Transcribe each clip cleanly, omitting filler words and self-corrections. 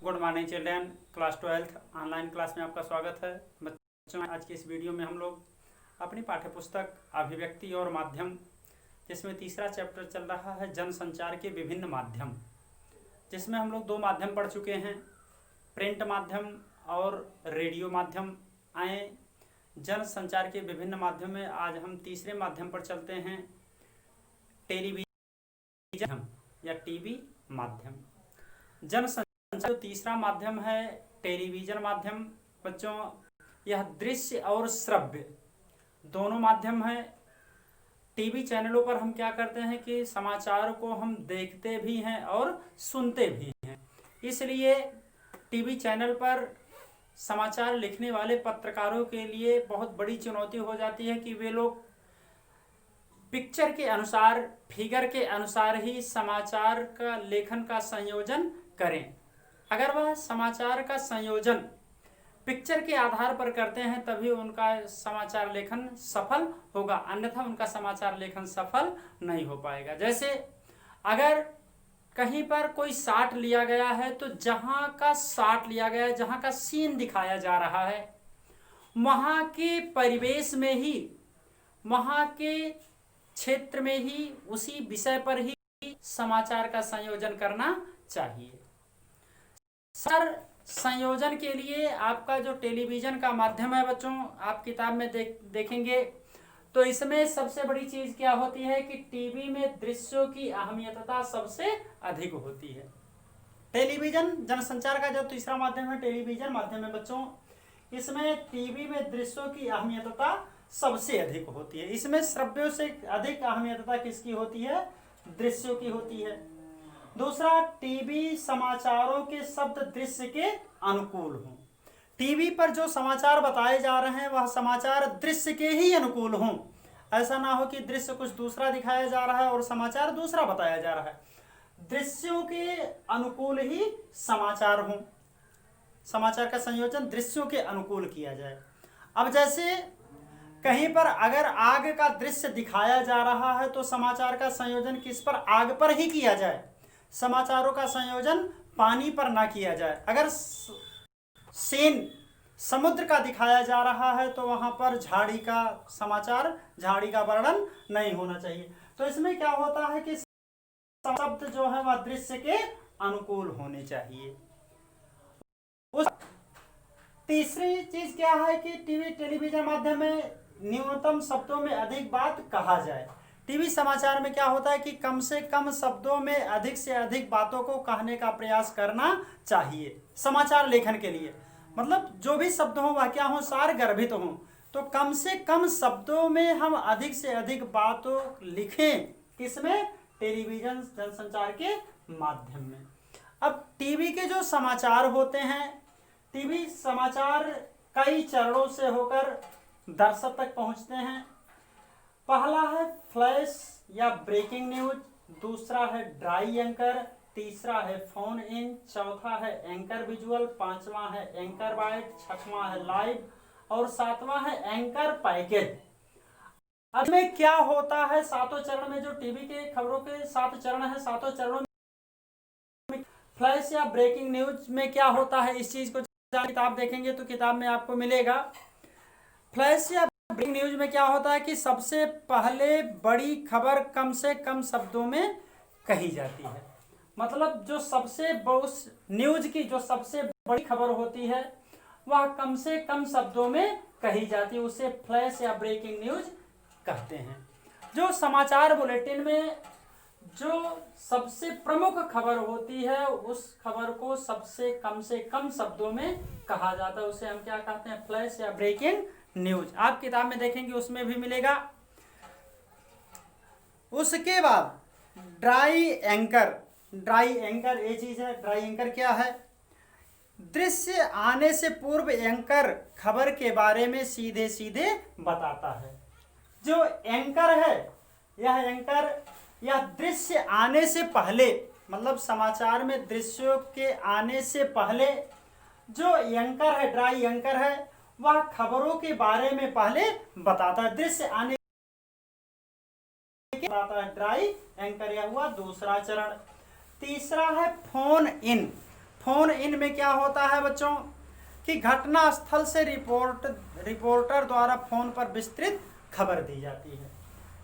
Good morning children, class 12 online class में आपका स्वागत है। बच्चों, आज की इस वीडियो में हम लोग अपनी पाठ्यपुस्तक अभिव्यक्ति और माध्यम, जिसमें तीसरा चैप्टर चल रहा है जनसंचार के विभिन्न माध्यम, जिसमें हम लोग दो माध्यम पढ़ चुके हैं, प्रिंट माध्यम और रेडियो माध्यम। आए जनसंचार के विभिन्न माध्यम में आज हम तीसरे माध्यम पर चलते हैं, टेलीविजन या टीवी माध्यम। जनसंचार जो तीसरा माध्यम है टेलीविजन माध्यम। बच्चों, यह दृश्य और श्रव्य दोनों माध्यम है। टीवी चैनलों पर हम क्या करते हैं कि समाचार को हम देखते भी हैं और सुनते भी हैं। इसलिए टीवी चैनल पर समाचार लिखने वाले पत्रकारों के लिए बहुत बड़ी चुनौती हो जाती है कि वे लोग पिक्चर के अनुसार, फिगर के अनुसार ही समाचार का लेखन का संयोजन करें। अगर वह समाचार का संयोजन पिक्चर के आधार पर करते हैं तभी उनका समाचार लेखन सफल होगा, अन्यथा उनका समाचार लेखन सफल नहीं हो पाएगा। जैसे अगर कहीं पर कोई शॉट लिया गया है तो जहां का शॉट लिया गया है, जहां का सीन दिखाया जा रहा है, वहां के परिवेश में ही, वहां के क्षेत्र में ही, उसी विषय पर ही समाचार का संयोजन करना चाहिए। सर, संयोजन के लिए आपका जो टेलीविजन का माध्यम है बच्चों, आप किताब में देखेंगे तो इसमें सबसे बड़ी चीज क्या होती है कि टीवी में दृश्यों की अहमियतता सबसे अधिक होती है। टेलीविजन जनसंचार का जो तीसरा माध्यम है टेलीविजन माध्यम है बच्चों, इसमें टीवी में दृश्यों की अहमियतता सबसे अधिक होती है। इसमें श्रव्यों से अधिक अहमियतता किसकी होती है? दृश्यों की होती है। दूसरा, टीवी समाचारों के शब्द दृश्य के अनुकूल हों। टीवी पर जो समाचार बताए जा रहे हैं वह समाचार दृश्य के ही अनुकूल हों। ऐसा ना हो कि दृश्य कुछ दूसरा दिखाया जा रहा है और समाचार दूसरा बताया जा रहा है। दृश्यों के अनुकूल ही समाचार हों। समाचार का संयोजन दृश्यों के अनुकूल किया जाए। अब जैसे कहीं पर अगर आग का दृश्य दिखाया जा रहा है तो समाचार का संयोजन किस पर? आग पर ही किया जाए। समाचारों का संयोजन पानी पर ना किया जाए। अगर सीन समुद्र का दिखाया जा रहा है तो वहां पर झाड़ी का समाचार, झाड़ी का वर्णन नहीं होना चाहिए। तो इसमें क्या होता है कि शब्द जो है वह दृश्य के अनुकूल होने चाहिए। उस तीसरी चीज क्या है कि टीवी टेलीविजन माध्यम में न्यूनतम शब्दों में अधिक बात कहा जाए। टीवी समाचार में क्या होता है कि कम से कम शब्दों में अधिक से अधिक बातों को कहने का प्रयास करना चाहिए समाचार लेखन के लिए। मतलब जो भी शब्द हो वह क्या हो? सार गर्भित हो। तो कम से कम शब्दों में हम अधिक से अधिक बातों लिखें। किसमें? टेलीविजन जनसंचार के माध्यम में। अब टीवी के जो समाचार होते हैं, टीवी समाचार कई चरणों से होकर दर्शक तक पहुंचते हैं। पहला है फ्लैश या ब्रेकिंग न्यूज, दूसरा है ड्राई एंकर, तीसरा है फोन इन, चौथा है एंकर विजुअल, पांचवा है एंकर बाइट, छठवां है लाइव और सातवां है एंकर पैकेज। अब में क्या होता है? सातों चरण में जो टीवी के खबरों के 7 चरण है, सातों चरणों में फ्लैश या ब्रेकिंग न्यूज में क्या होता है, इस चीज को किताब देखेंगे तो किताब में आपको मिलेगा। फ्लैश या ब्रेकिंग न्यूज में क्या होता है कि सबसे पहले बड़ी खबर कम से कम शब्दों में कही जाती है। मतलब जो सबसे न्यूज की जो सबसे बड़ी खबर होती है वह कम से कम शब्दों में कही जाती है, उसे फ्लैश या ब्रेकिंग न्यूज कहते हैं। जो समाचार बुलेटिन में जो सबसे प्रमुख खबर होती है उस खबर को सबसे कम शब्दों में कहा जाता है, उसे हम क्या कहते हैं? फ्लैश या ब्रेकिंग न्यूज। आप किताब में देखेंगे उसमें भी मिलेगा। उसके बाद ड्राई एंकर। ड्राई एंकर ये चीज है। ड्राई एंकर क्या है? दृश्य आने से पूर्व एंकर खबर के बारे में सीधे सीधे बताता है। जो एंकर है, यह एंकर यह दृश्य आने से पहले, मतलब समाचार में दृश्यों के आने से पहले जो एंकर है, ड्राई एंकर है, वह खबरों के बारे में पहले बताता है। दृश्य आने के बताता है ड्राई एंकर। यह हुआ दूसरा चरण। तीसरा है फोन इन। फोन इन में क्या होता है बच्चों कि घटना स्थल से रिपोर्टर द्वारा फोन पर विस्तृत खबर दी जाती है।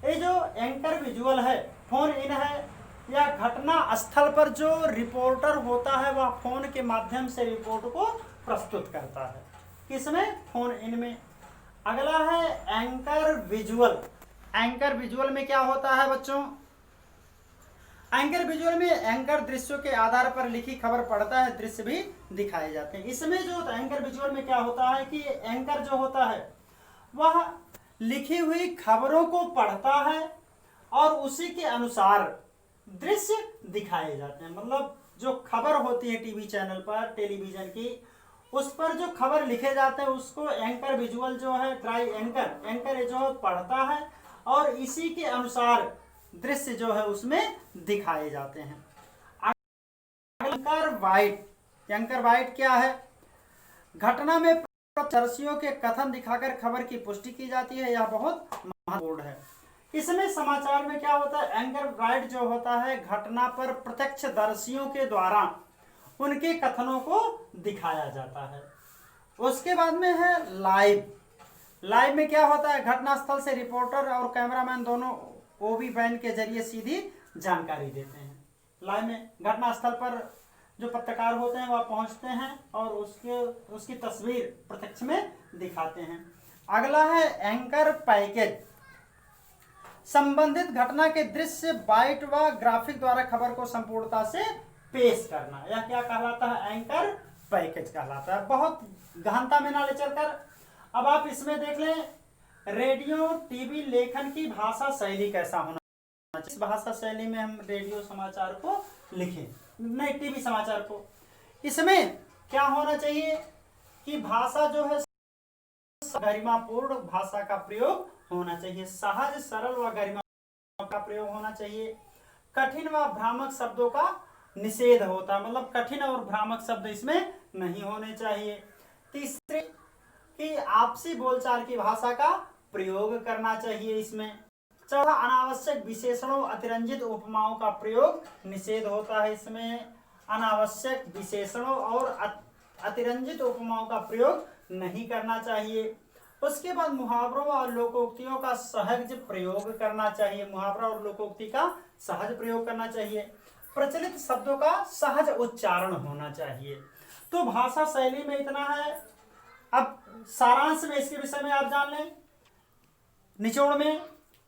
ये जो एंकर विजुअल है, फोन इन है, या घटना स्थल पर जो रिपोर्टर होता है वह फोन के माध्यम से रिपोर्ट को प्रस्तुत करता है। किसमें? फोन इन में। अगला है एंकर विजुअल। एंकर विजुअल में क्या होता है बच्चों? एंकर विजुअल में एंकर दृश्यों के आधार पर लिखी खबर पढ़ता है, दृश्य भी दिखाए जाते हैं। इसमें जो एंकर विजुअल में क्या होता है कि एंकर जो होता है वह लिखी हुई खबरों को पढ़ता है और उसी के अनुसार दृश्य दिखाए जाते हैं। मतलब जो खबर होती है टीवी चैनल पर, टेलीविजन की, उस पर जो खबर लिखे जाते हैं उसको एंकर विजुअल जो है, ट्राई एंकर जो पढ़ता है और इसी के अनुसार दृश्य जो है उसमें दिखाए जाते हैं। एंकर वाइट क्या है? घटना में दर्शियों के कथन दिखाकर खबर की पुष्टि की जाती है। यह बहुत महत्वपूर्ण है। इसमें समाचार में क्या होता है? एंकर वाइट जो होता है घटना पर प्रत्यक्षदर्शियों के द्वारा उनके कथनों को दिखाया जाता है। उसके बाद में है लाइव। लाइव में क्या होता है? घटनास्थल से रिपोर्टर और कैमरामैन दोनों ओबी वैन के जरिए सीधी जानकारी देते हैं। लाइव में घटनास्थल पर जो पत्रकार होते हैं वह पहुंचते हैं और उसकी तस्वीर प्रत्यक्ष में दिखाते हैं। अगला है एंकर पैकेज। संबंधित घटना के दृश्य, बाइट व ग्राफिक द्वारा खबर को संपूर्णता से पेश करना, यह क्या कहलाता है? एंकर पैकेज कहलाता है। बहुत गहनता में ना ले चलकर अब आप इसमें देख लें, रेडियो टीवी लेखन की भाषा शैली कैसा होना चाहिए। इस भाषा शैली में हम रेडियो समाचार को लिखें, नहीं टीवी समाचार को। इसमें क्या होना चाहिए कि भाषा जो है गरिमापूर्ण भाषा का प्रयोग होना चाहिए, सहज सरल व गरिमा का प्रयोग होना चाहिए। कठिन व भ्रामक शब्दों का निषेध होता है, मतलब कठिन और भ्रामक शब्द इसमें नहीं होने चाहिए। तीसरे कि आपसी बोलचाल की भाषा का प्रयोग करना चाहिए इसमें। चौथा, अनावश्यक विशेषणों अतिरंजित उपमाओं का प्रयोग निषेध होता है इसमें। अनावश्यक विशेषणों और अतिरंजित उपमाओं का प्रयोग नहीं करना चाहिए। उसके बाद मुहावरों और लोकोक्तियों का सहज प्रयोग करना चाहिए। मुहावरा और लोकोक्ति का सहज प्रयोग करना चाहिए। प्रचलित शब्दों का सहज उच्चारण होना चाहिए। तो भाषा शैली में इतना है। अब सारांश में इसके विषय में आप जान लें निचोड़ में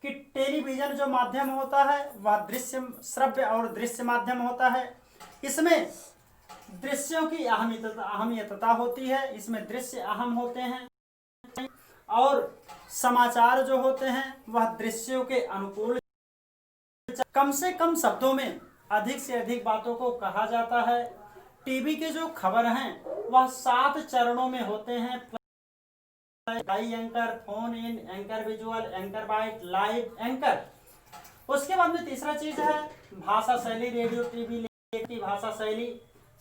कि टेलीविजन जो माध्यम होता है वह दृश्य, श्रव्य और दृश्य माध्यम होता है। इसमें दृश्यों की अहमियतता होती है, इसमें दृश्य अहम होते हैं और समाचार जो होते हैं वह दृश्यों के अनुकूल, कम से कम शब्दों में अधिक से अधिक बातों को कहा जाता है। टीवी के जो खबर हैं वह 7 चरणों में होते हैं। Anchor, phone in, anchor visual, anchor bite, live, anchor. उसके बाद में तीसरा चीज है भाषा शैली। रेडियो टीवी की भाषा शैली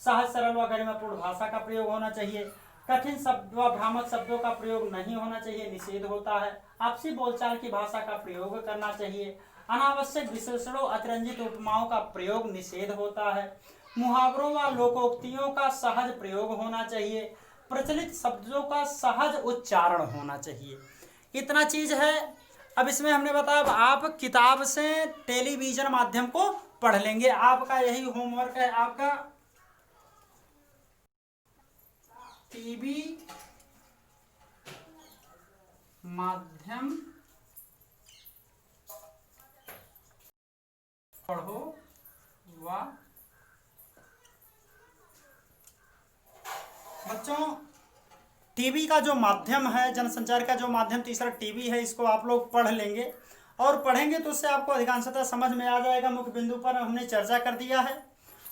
सहज सरल व गरिमापूर्ण भाषा का प्रयोग होना चाहिए। कठिन शब्द व भ्रामक शब्दों का प्रयोग नहीं होना चाहिए, निषेध होता है। आपसी बोलचाल की भाषा का प्रयोग करना चाहिए। अनावश्यक विशेषणों अतिरंजित उपमाओं का प्रयोग निषेध होता है। मुहावरों व लोकोक्तियों का सहज प्रयोग होना चाहिए। प्रचलित शब्दों का सहज उच्चारण होना चाहिए। इतना चीज है। अब इसमें हमने बताया अब आप किताब से टेलीविजन माध्यम को पढ़ लेंगे। आपका यही होमवर्क है, आपका टीवी माध्यम पढ़ो व बच्चों टीवी का जो माध्यम है, जनसंचार का जो माध्यम तीसरा टीवी है, इसको आप लोग पढ़ लेंगे और पढ़ेंगे तो उससे आपको अधिकांशतः समझ में आ जाएगा। मुख्य बिंदु पर हमने चर्चा कर दिया है।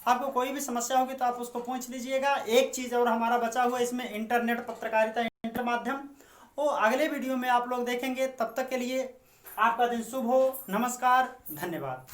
आपको कोई भी समस्या होगी तो आप उसको पूछ लीजिएगा। एक चीज़ और हमारा बचा हुआ इसमें इंटरनेट पत्रकारिता, इंटर माध्यम, वो अगले वीडियो में आप लोग देखेंगे। तब तक के लिए आपका दिन शुभ हो। नमस्कार, धन्यवाद।